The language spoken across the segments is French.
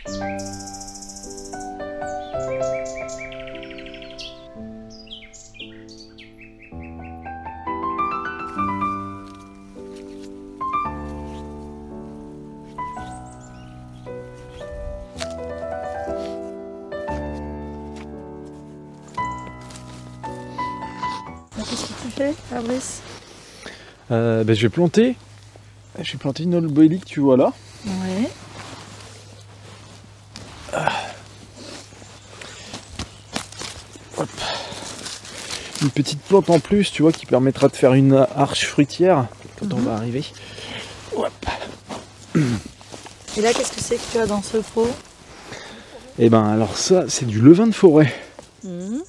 Qu'est-ce que tu fais, Fabrice? Je vais planter. Je vais planter une holboélie que tu vois là. Ouais. Hop. Une petite plante en plus, tu vois, qui permettra de faire une arche fruitière quand on va arriver. Hop. Et là, qu'est-ce que c'est que tu as dans ce pot? Et ben alors ça, c'est du levain de forêt. Mhm.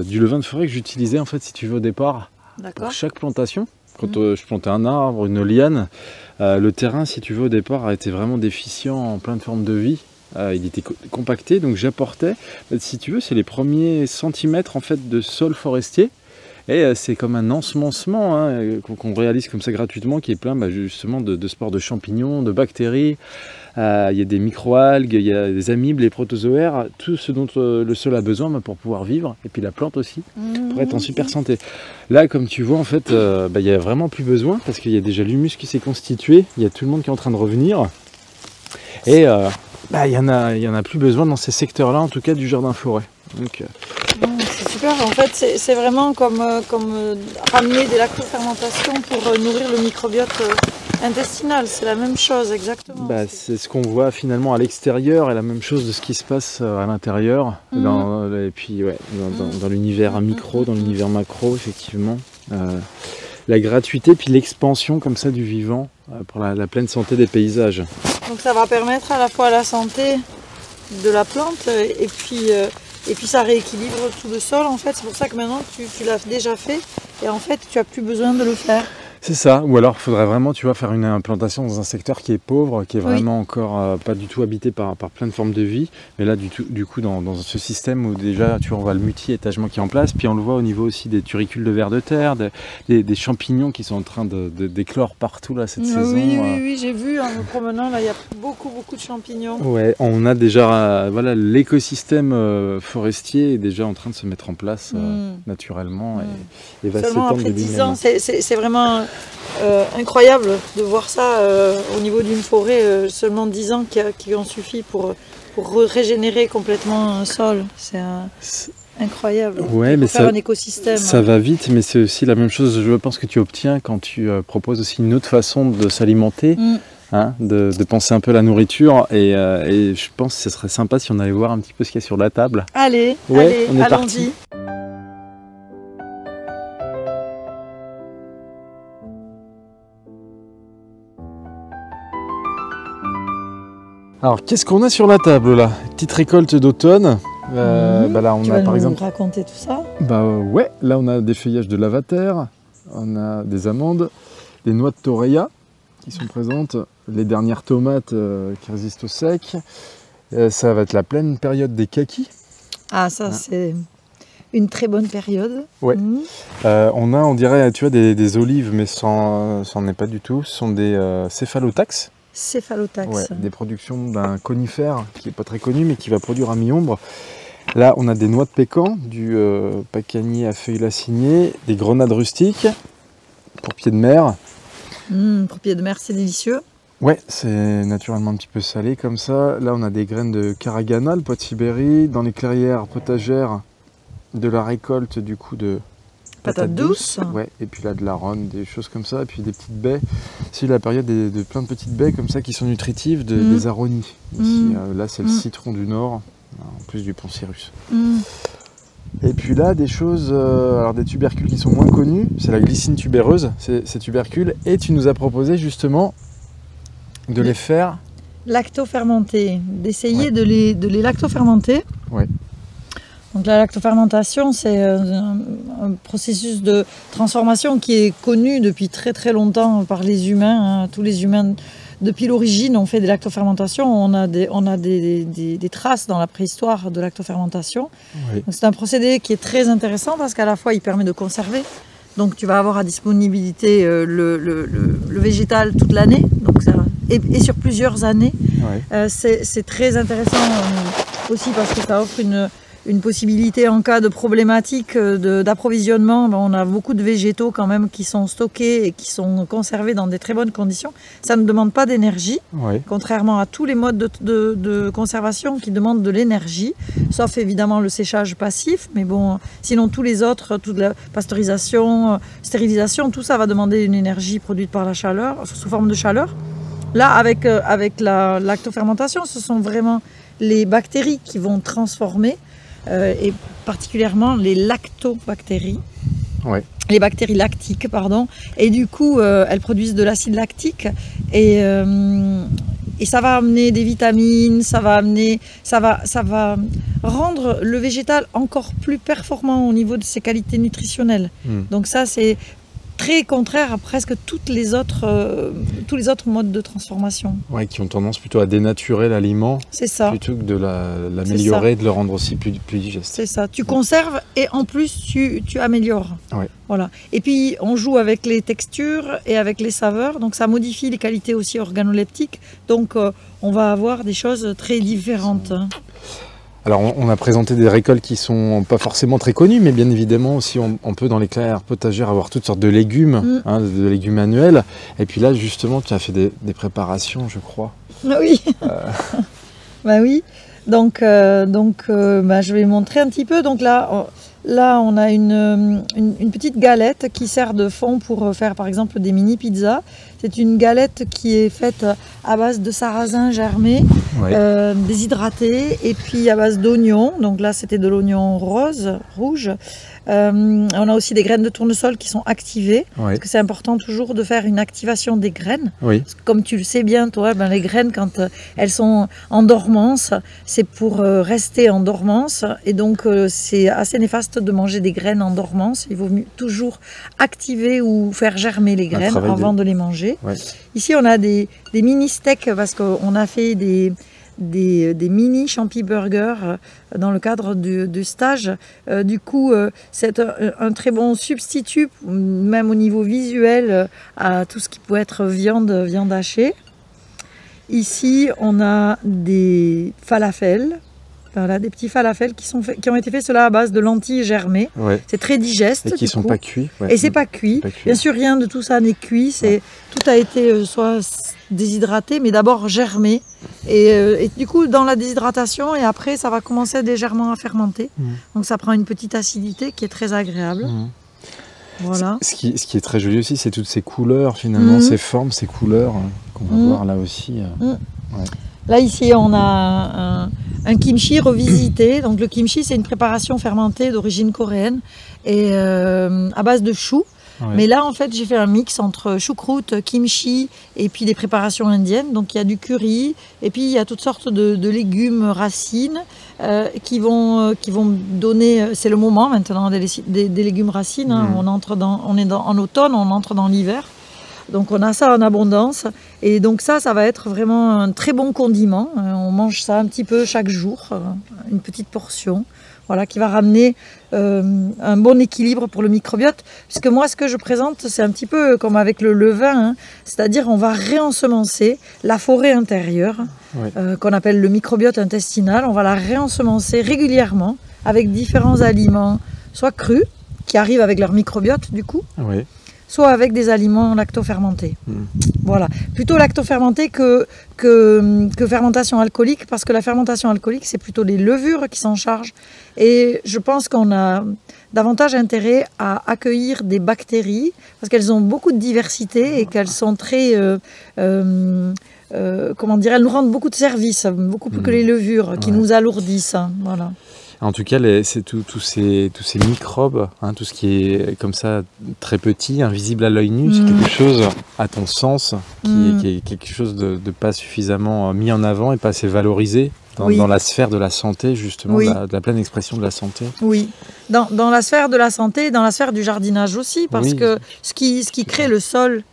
Du levain de forêt que j'utilisais en fait, si tu veux, au départ D'accord. pour chaque plantation. Quand je plantais un arbre, une liane, le terrain, si tu veux, au départ a été vraiment déficient en plein de formes de vie. Il était compacté, donc j'apportais, si tu veux, c'est les premiers centimètres en fait de sol forestier. Et c'est comme un ensemencement qu'on réalise comme ça gratuitement, qui est plein justement de spores de champignons, de bactéries. Il y a des microalgues, il y a des amibes, les protozoaires, tout ce dont le sol a besoin pour pouvoir vivre, et puis la plante aussi, pour être en super santé. Là, comme tu vois, en fait, il n'y a vraiment plus besoin, parce qu'il y a déjà l'humus qui s'est constitué, il y a tout le monde qui est en train de revenir, et il y en a plus besoin dans ces secteurs-là, en tout cas du jardin-forêt. Donc, c'est super, en fait, c'est vraiment comme ramener des lactofermentations pour nourrir le microbiote intestinal, c'est la même chose exactement. C'est ce qu'on voit finalement à l'extérieur et la même chose de ce qui se passe à l'intérieur, et puis dans l'univers micro, dans l'univers macro, effectivement. La gratuité puis l'expansion comme ça du vivant pour la pleine santé des paysages. Donc ça va permettre à la fois la santé de la plante et puis ça rééquilibre tout le sol en fait. C'est pour ça que maintenant tu l'as déjà fait et en fait tu n'as plus besoin de le faire. C'est ça, ou alors il faudrait vraiment, tu vois, faire une implantation dans un secteur qui est pauvre, qui est vraiment encore pas du tout habité par plein de formes de vie. Mais là, du coup, dans ce système où déjà, tu vois, on voit le multi-étagement qui est en place, puis on le voit au niveau aussi des turicules de vers de terre, des champignons qui sont en train d'éclore partout là cette saison. Oui, j'ai vu en me promenant, là, il y a beaucoup de champignons. Ouais, on a déjà, l'écosystème forestier est déjà en train de se mettre en place naturellement et va s'étendre de lui-même. Après 10 ans, c'est vraiment incroyable de voir ça au niveau d'une forêt, seulement 10 ans qui ont suffi pour régénérer complètement un sol. C'est incroyable. Ouais, mais faire un écosystème. Ça va vite, mais c'est aussi la même chose, je pense, que tu obtiens quand tu proposes aussi une autre façon de s'alimenter, de penser un peu la nourriture. Et je pense que ce serait sympa si on allait voir un petit peu ce qu'il y a sur la table. Allez, on est parti. Alors, qu'est-ce qu'on a sur la table là? Petite récolte d'automne. Là, on tu a vas par nous exemple. Raconter tout ça? Ouais, là on a des feuillages de lavater, on a des amandes, des noix de torreya qui sont présentes, les dernières tomates qui résistent au sec. Ça va être la pleine période des kakis. Ah, ça c'est une très bonne période. Ouais. On dirait, tu vois, des olives, mais c'en est pas du tout. Ce sont des céphalotaxes. Céphalotaxe. Ouais, des productions d'un conifère qui n'est pas très connu mais qui va produire à mi-ombre. Là on a des noix de pécan, du pacanier à feuilles laciniers, des grenades rustiques pour pieds de mer. Pour pieds de mer c'est délicieux. Ouais, c'est naturellement un petit peu salé comme ça. Là on a des graines de caragana, le pois de Sibérie, dans les clairières potagères de la récolte du coup de patates douces. Ouais, et puis là de la ronde, des choses comme ça, et puis des petites baies. C'est la période de plein de petites baies comme ça qui sont nutritives, des aronies. Là c'est le citron du Nord, en plus du poncirus. Et puis là des choses, alors des tubercules qui sont moins connus, c'est la glycine tubéreuse, ces tubercules, et tu nous as proposé justement de les faire lactofermenter, d'essayer de les lactofermenter. Ouais. Donc la lactofermentation, c'est un processus de transformation qui est connu depuis très longtemps par les humains. Tous les humains, depuis l'origine, ont fait des lactofermentations. On a des traces dans la préhistoire de lactofermentation. Oui. C'est un procédé qui est très intéressant parce qu'à la fois, il permet de conserver. Donc tu vas avoir à disponibilité le végétal toute l'année, et sur plusieurs années. C'est très intéressant aussi parce que ça offre une possibilité en cas de problématique d'approvisionnement. On a beaucoup de végétaux quand même qui sont stockés et qui sont conservés dans des très bonnes conditions. Ça ne demande pas d'énergie, contrairement à tous les modes de conservation qui demandent de l'énergie, sauf évidemment le séchage passif. Mais bon, sinon tous les autres, toute la pasteurisation, stérilisation, tout ça va demander une énergie produite par la chaleur, sous forme de chaleur. Là, avec la lactofermentation, ce sont vraiment les bactéries qui vont transformer, et particulièrement les lactobactéries, les bactéries lactiques, pardon, et du coup elles produisent de l'acide lactique et ça va amener des vitamines, ça va rendre le végétal encore plus performant au niveau de ses qualités nutritionnelles. Donc ça c'est très contraire à presque tous les autres modes de transformation. Qui ont tendance plutôt à dénaturer l'aliment plutôt que de l'améliorer, de le rendre aussi plus digeste. C'est ça, tu conserves et en plus tu améliores. Voilà. Et puis on joue avec les textures et avec les saveurs, donc ça modifie les qualités aussi organoleptiques, donc on va avoir des choses très différentes. Alors on a présenté des récoltes qui sont pas forcément très connues, mais bien évidemment aussi on peut dans les clairières potagères avoir toutes sortes de légumes, de légumes annuels. Et puis là justement tu as fait des préparations, je crois. Oui. Bah oui. Donc je vais montrer un petit peu. Donc là on a une petite galette qui sert de fond pour faire par exemple des mini pizzas. C'est une galette qui est faite à base de sarrasin germé, déshydraté, et puis à base d'oignon. Donc là, c'était de l'oignon rouge. On a aussi des graines de tournesol qui sont activées, parce que c'est important toujours de faire une activation des graines. Parce que comme tu le sais bien, toi, les graines, quand elles sont en dormance, c'est pour rester en dormance. Et donc, c'est assez néfaste de manger des graines en dormance. Il vaut mieux toujours activer ou faire germer les graines avant de les manger. Ici, on a des mini steaks parce qu'on a fait des mini champi burgers dans le cadre du stage. Du coup, c'est un très bon substitut, même au niveau visuel, à tout ce qui peut être viande hachée. Ici, on a des falafels. Voilà, des petits falafels qui ont été faits cela à base de lentilles germées. C'est très digeste. Et qui ne sont pas cuits. Et c'est pas cuit. Bien sûr, rien de tout ça n'est cuit. Tout a été soit déshydraté, mais d'abord germé. Et du coup, dans la déshydratation, et après, ça va commencer légèrement à fermenter. Donc ça prend une petite acidité qui est très agréable. Voilà. Ce qui est très joli aussi, c'est toutes ces couleurs, finalement, ces formes, ces couleurs qu'on va voir là aussi. Là, ici, on a un kimchi revisité. Donc, le kimchi, c'est une préparation fermentée d'origine coréenne et à base de choux. Mais là, en fait, j'ai fait un mix entre choucroute, kimchi et puis des préparations indiennes. Donc, il y a du curry et puis il y a toutes sortes de légumes racines qui vont donner... C'est le moment maintenant des légumes racines. On est en automne, on entre dans l'hiver. Donc on a ça en abondance et donc ça va être vraiment un très bon condiment. On mange ça un petit peu chaque jour, une petite portion, voilà, qui va ramener un bon équilibre pour le microbiote. Puisque moi ce que je présente c'est un petit peu comme avec le levain, c'est-à-dire on va réensemencer la forêt intérieure qu'on appelle le microbiote intestinal. On va la réensemencer régulièrement avec différents aliments, soit crus, qui arrivent avec leur microbiote du coup. Soit avec des aliments lactofermentés. Voilà. Plutôt lactofermentés que fermentation alcoolique, parce que la fermentation alcoolique, c'est plutôt les levures qui s'en chargent. Et je pense qu'on a davantage intérêt à accueillir des bactéries, parce qu'elles ont beaucoup de diversité et qu'elles sont très... comment dire, elles nous rendent beaucoup de services, beaucoup plus que les levures, qui nous alourdissent. Voilà. En tout cas, c'est tous ces microbes, tout ce qui est comme ça très petit, invisible à l'œil nu, c'est quelque chose, à ton sens, qui est quelque chose de pas suffisamment mis en avant et pas assez valorisé dans la sphère de la santé, justement, de la pleine expression de la santé. Oui, dans la sphère de la santé, dans la sphère du jardinage aussi, parce que ce qui crée le sol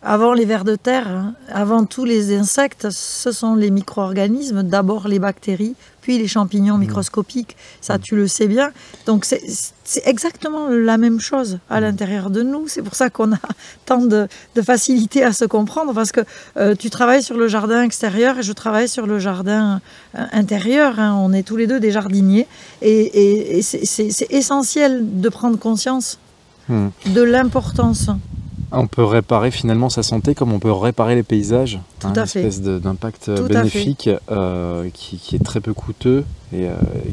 avant les vers de terre, hein, avant tous les insectes, ce sont les micro-organismes, d'abord les bactéries, puis les champignons microscopiques. Ça, tu le sais bien. Donc, c'est exactement la même chose à l'intérieur de nous. C'est pour ça qu'on a tant de facilité à se comprendre, parce que tu travailles sur le jardin extérieur et je travaille sur le jardin intérieur. Hein. On est tous les deux des jardiniers. Et c'est essentiel de prendre conscience de l'importance. On peut réparer finalement sa santé comme on peut réparer les paysages. Tout à une fait. espèce d'impact bénéfique qui est très peu coûteux et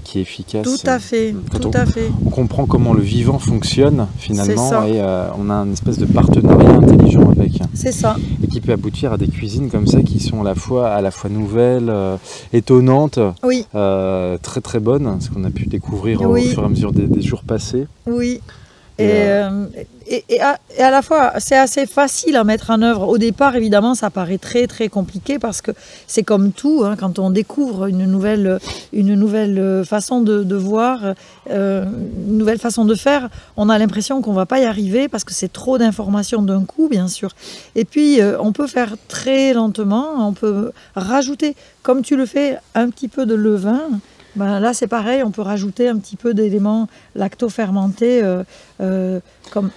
qui est efficace. Tout à fait, Quand tout à fait. on comprend comment le vivant fonctionne finalement, C'est ça. et on a une espèce de partenariat intelligent avec. C'est ça. Et qui peut aboutir à des cuisines comme ça qui sont à la fois nouvelles, étonnantes, Oui, très très bonnes, ce qu'on a pu découvrir au Oui. fur et à mesure des jours passés. oui. Et à la fois, c'est assez facile à mettre en œuvre. Au départ, évidemment, ça paraît très très compliqué parce que c'est comme tout, hein, quand on découvre une nouvelle façon de voir, une nouvelle façon de faire, on a l'impression qu'on ne va pas y arriver parce que c'est trop d'informations d'un coup, bien sûr. Et puis, on peut faire très lentement, on peut rajouter, comme tu le fais, un petit peu de levain. Ben là, c'est pareil, on peut rajouter un petit peu d'éléments lacto-fermentés comme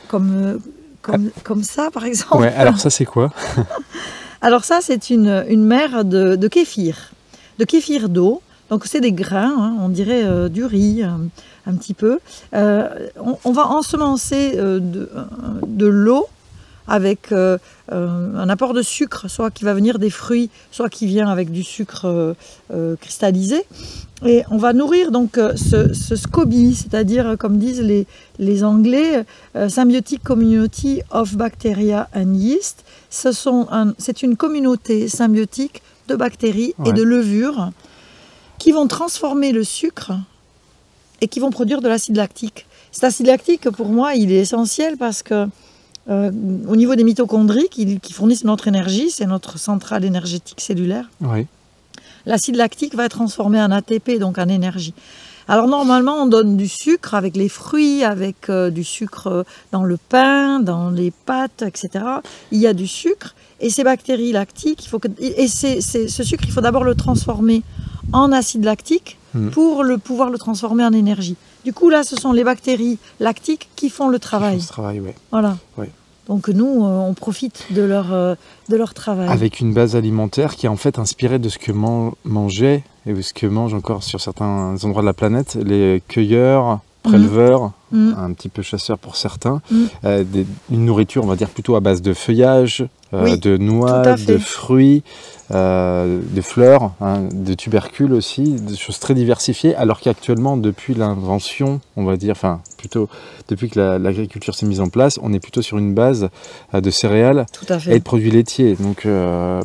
ça, par exemple. Ouais, alors ça, c'est quoi? Alors ça, c'est une mer de kéfir d'eau. Donc c'est des grains, hein, on dirait du riz, un petit peu. On va ensemencer de l'eau avec un apport de sucre, soit qui va venir des fruits, soit qui vient avec du sucre cristallisé. Et on va nourrir donc ce SCOBY, c'est-à-dire, comme disent les Anglais, Symbiotic Community of Bacteria and Yeast. C'est une communauté symbiotique de bactéries et de levures qui vont transformer le sucre et qui vont produire de l'acide lactique. Cet acide lactique, pour moi, il est essentiel parce que au niveau des mitochondries qui fournissent notre énergie, c'est notre centrale énergétique cellulaire. Oui. L'acide lactique va être transformé en ATP, donc en énergie. Alors normalement, on donne du sucre avec les fruits, avec du sucre dans le pain, dans les pâtes, etc. Il y a du sucre et ces bactéries lactiques, ce sucre, il faut d'abord le transformer en acide lactique pour pouvoir le transformer en énergie. Du coup, là, ce sont les bactéries lactiques qui font le travail. Ce travail, ouais. Voilà. Ouais. Donc nous, on profite de leur travail. Avec une base alimentaire qui est en fait inspirée de ce que mangeaient et ce que mangent encore sur certains endroits de la planète les cueilleurs, préleveurs, un petit peu chasseurs pour certains. Une nourriture, on va dire, plutôt à base de feuillage, de noix, de fruits, de fleurs, hein, de tubercules aussi, des choses très diversifiées, alors qu'actuellement, depuis l'invention, on va dire, enfin plutôt depuis que l'agriculture s'est mise en place, on est plutôt sur une base de céréales et de produits laitiers, donc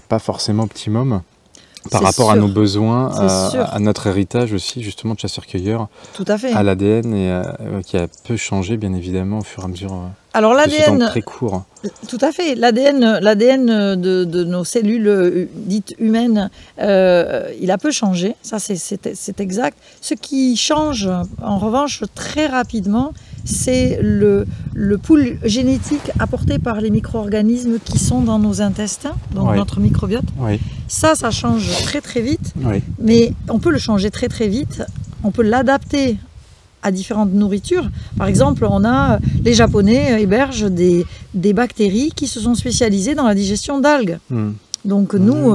pas forcément optimum par rapport à nos besoins, à notre héritage aussi, justement, de chasseurs-cueilleurs, à l'ADN, et qui a peu changé, bien évidemment, au fur et à mesure. Alors l'ADN, très court. Tout à fait. L'ADN de nos cellules dites humaines, il a peu changé. Ça, c'est exact. Ce qui change, en revanche, très rapidement, c'est le pool génétique apporté par les micro-organismes qui sont dans nos intestins, donc notre microbiote. Ça change très très vite. Mais on peut le changer très très vite. On peut l'adapter à différentes nourritures. Par exemple, les Japonais hébergent des bactéries qui se sont spécialisées dans la digestion d'algues. Donc nous,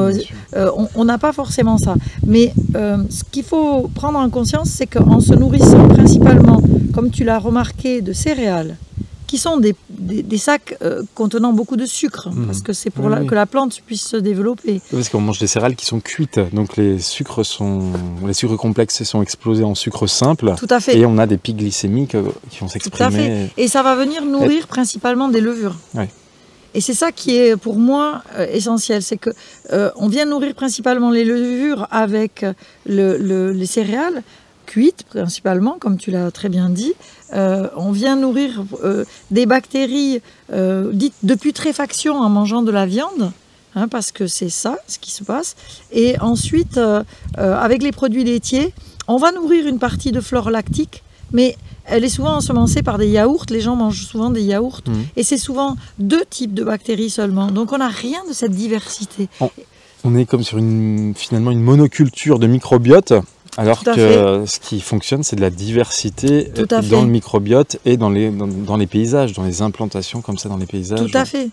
on n'a pas forcément ça. Mais ce qu'il faut prendre en conscience, c'est qu'en se nourrissant principalement, comme tu l'as remarqué, de céréales, qui sont des sacs contenant beaucoup de sucre, parce que c'est pour que la plante puisse se développer. Parce qu'on mange des céréales qui sont cuites, donc les sucres complexes sont explosés en sucre simple. Tout à fait. Et on a des pics glycémiques qui vont s'exprimer. Tout à fait. Et ça va venir nourrir principalement des levures. Et c'est ça qui est pour moi essentiel, c'est que on vient nourrir principalement les levures avec les céréales cuites principalement, comme tu l'as très bien dit. On vient nourrir des bactéries dites de putréfaction en mangeant de la viande, hein, parce que c'est ça ce qui se passe. Et ensuite, avec les produits laitiers, on va nourrir une partie de flore lactique, mais elle est souvent ensemencée par des yaourts. Les gens mangent souvent des yaourts. Et c'est souvent 2 types de bactéries seulement. Donc on n'a rien de cette diversité. On est comme sur finalement une monoculture de microbiote. Alors que ce qui fonctionne, c'est de la diversité dans le microbiote et dans les paysages, dans les implantations comme ça dans les paysages. Tout à fait.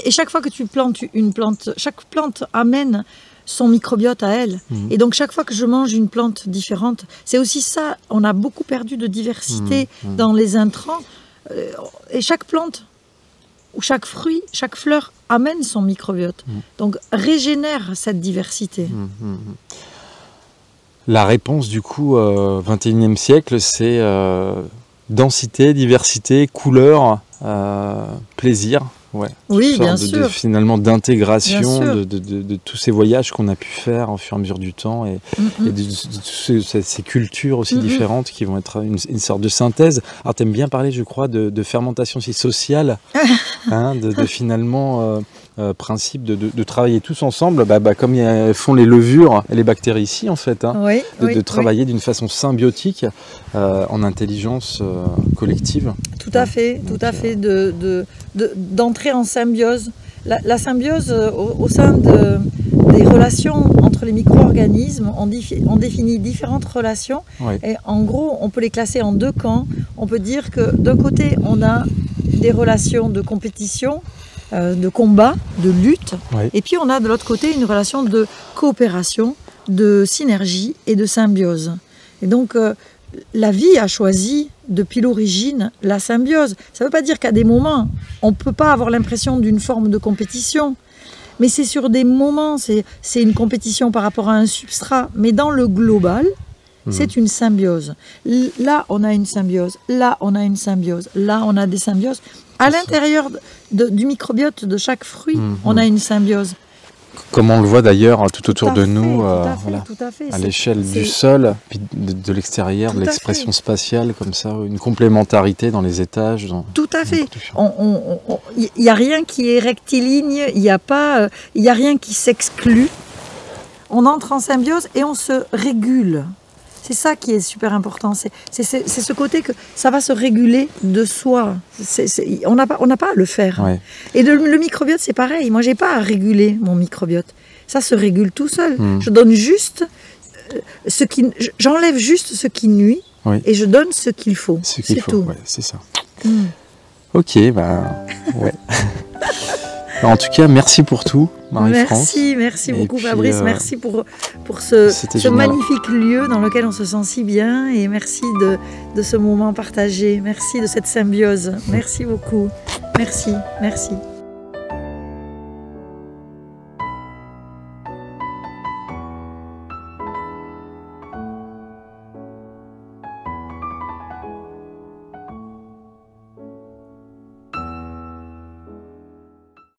Et chaque fois que tu plantes une plante, chaque plante amène son microbiote à elle. Et donc chaque fois que je mange une plante différente, c'est aussi ça, on a beaucoup perdu de diversité dans les intrants. Et chaque plante ou chaque fruit, chaque fleur amène son microbiote. Donc régénère cette diversité. La réponse du coup, 21e siècle, c'est densité, diversité, couleur, plaisir. Ouais. Oui, bien sûr. Finalement d'intégration de tous ces voyages qu'on a pu faire au fur et à mesure du temps et de ces cultures aussi différentes qui vont être une sorte de synthèse. Alors tu aimes bien parler, je crois, de fermentation aussi sociale, hein, de finalement principe de travailler tous ensemble, comme font les levures et les bactéries ici en fait, hein, de travailler d'une façon symbiotique en intelligence collective. Tout à fait, d'entrer en symbiose. La symbiose au sein des relations entre les micro-organismes, on définit différentes relations et en gros on peut les classer en 2 camps. On peut dire que d'un côté on a des relations de compétition, de combat, de lutte, et puis on a de l'autre côté une relation de coopération, de synergie et de symbiose. Et donc la vie a choisi depuis l'origine la symbiose. Ça ne veut pas dire qu'à des moments on ne peut pas avoir l'impression d'une forme de compétition, mais c'est sur des moments, c'est une compétition par rapport à un substrat, mais dans le global, c'est une symbiose. Là, on a une symbiose. Là, on a une symbiose. Là, on a des symbioses. À l'intérieur du microbiote de chaque fruit, on a une symbiose. Comme on le voit d'ailleurs tout autour de nous, à l'échelle du sol, puis de l'extérieur, de l'expression spatiale, comme ça, une complémentarité dans les étages. Tout à fait. Il n'y a rien qui est rectiligne, il n'y a rien qui s'exclut. On entre en symbiose et on se régule. C'est ça qui est super important. C'est ce côté que ça va se réguler de soi. On n'a pas à le faire. Et le microbiote, c'est pareil. Moi, je n'ai pas à réguler mon microbiote. Ça se régule tout seul. Je donne juste j'enlève juste ce qui nuit et je donne ce qu'il faut. C'est tout. C'est ça. Ok, ouais. En tout cas, merci pour tout, Marie-France. Merci beaucoup Fabrice, merci pour ce magnifique lieu dans lequel on se sent si bien et merci de ce moment partagé, merci de cette symbiose, merci beaucoup, merci.